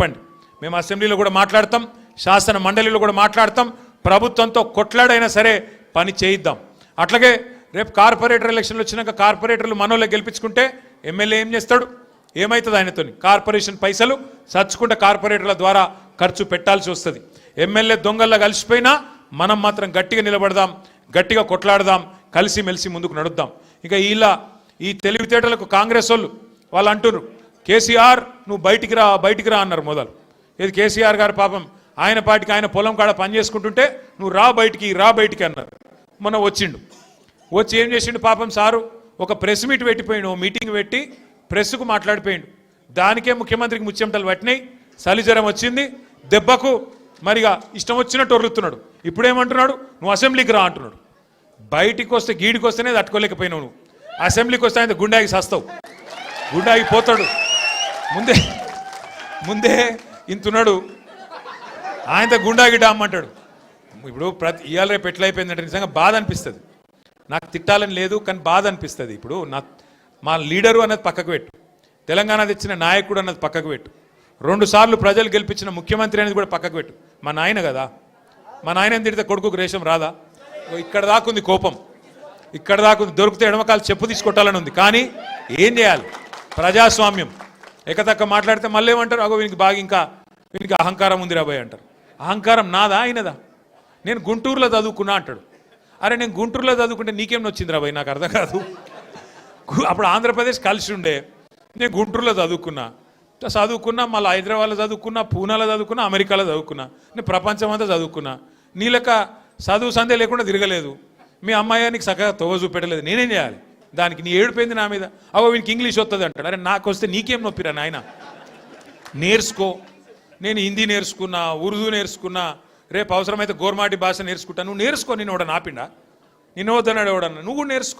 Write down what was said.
చెప్పండి. మేము అసెంబ్లీలో కూడా మాట్లాడతాం, శాసన మండలిలో కూడా మాట్లాడతాం, ప్రభుత్వంతో కొట్లాడైనా సరే పని చేయిద్దాం. అట్లాగే రేపు కార్పొరేటర్ ఎలక్షన్లు వచ్చినాక కార్పొరేటర్లు మనోళ్ళే గెలిపించుకుంటే ఎమ్మెల్యే ఏం చేస్తాడు? ఏమవుతుంది ఆయనతో? కార్పొరేషన్ పైసలు సచ్చుకుంటే కార్పొరేటర్ల ద్వారా ఖర్చు పెట్టాల్సి వస్తుంది. ఎమ్మెల్యే దొంగల్లా కలిసిపోయినా మనం మాత్రం గట్టిగా నిలబడదాం, గట్టిగా కొట్లాడదాం, కలిసిమెలిసి ముందుకు నడుద్దాం. ఇక ఈ తెలివితేటలకు కాంగ్రెస్ వాళ్ళు అంటున్నారు, కేసీఆర్ నువ్వు బయటికి రా అన్నారు మొదలు. ఇది కేసీఆర్ గారు పాపం ఆయన పాటికి ఆయన పొలం కాడ పని చేసుకుంటుంటే నువ్వు రా బయటికి అన్నారు. మొన్న వచ్చి ఏం చేసిండు పాపం సారు? ఒక ప్రెస్ మీట్ పెట్టిపోయిండు, మీటింగ్ పెట్టి ప్రెస్కు మాట్లాడిపోయిండు. దానికే ముఖ్యమంత్రికి ముచ్చెమటలు పట్టినాయి, చలిజ్వరం వచ్చింది, దెబ్బకు మరిగా ఇష్టం వచ్చినట్టు ఒర్రుతున్నాడు. ఇప్పుడేమంటున్నాడు? నువ్వు అసెంబ్లీకి రా అంటున్నాడు. బయటికి వస్తే గీడికి వస్తేనే తట్టుకోలేకపోయినావు నువ్వు. అసెంబ్లీకి వస్తే ఆయన గుండాకి సస్తావు, గుండాకి పోతాడు. ముందే ఇంతున్నాడు, ఆయనతో గుండాకి డామ్మంటాడు. ఇప్పుడు ఇవాళ రేపు ఎట్లయిపోయిందంటే నిజంగా బాధ అనిపిస్తుంది. నాకు తిట్టాలని లేదు, కానీ బాధ అనిపిస్తుంది. ఇప్పుడు మా లీడరు అన్నది పక్కకు పెట్టు, తెలంగాణ తెచ్చిన నాయకుడు అన్నది పక్కకు పెట్టు, 2 సార్లు ప్రజలు గెలిపించిన ముఖ్యమంత్రి అనేది కూడా పక్కకు పెట్టు. మా నాయన కదా, మా నాయన తిడితే కొడుకుకు రేషం రాదా? ఇక్కడ దాకుంది కోపం, ఇక్కడ దాకుంది. దొరికితే ఎడమకాలు చెప్పు తీసుకొట్టాలని ఉంది. కానీ ఏం చేయాలి? ప్రజాస్వామ్యం. ఎకతక్క మాట్లాడితే మళ్ళీ ఏమంటారు? అగో వీనికి అహంకారం ఉంది రాబోయ్ అంటారు. అహంకారం నాదా అయినదా? నేను గుంటూరులో చదువుకున్నా అంటాడు. అరే నేను గుంటూరులో చదువుకుంటే నీకేం నచ్చింది రాబోయ్? నాకు అర్థం కాదు. అప్పుడు ఆంధ్రప్రదేశ్ కలిసి ఉండే, నేను గుంటూరులో చదువుకున్నా, మళ్ళీ హైదరాబాద్లో చదువుకున్నా, పూనాలో చదువుకున్నా, అమెరికాలో చదువుకున్నా, నేను ప్రపంచం అంతా చదువుకున్నా. నీ లెక్క చదువు సందే లేకుండా తిరగలేదు. మీ అమ్మాయి నీకు చక్కగా తోవ చూపెట్టలేదు. నేనేం చేయాలి? దానికి నీ ఏడిపోయింది నా మీద. అవో వీనికి ఇంగ్లీష్ వస్తుంది అంటాడు. అరే నాకు వస్తే నీకేం నొప్పిరా నాయన? నేర్చుకో. నేను హిందీ నేర్చుకున్నా, ఉర్దూ నేర్చుకున్నా, రేపు అవసరమైతే గోర్మాటి భాష నేర్చుకుంటా. నువ్వు నేర్చుకో. నిన్ను ఎవడన్నా ఆపిండా? నిన్ను వద్దన్నాడు ఎవడన్నా? నువ్వు కూడా నేర్చుకో.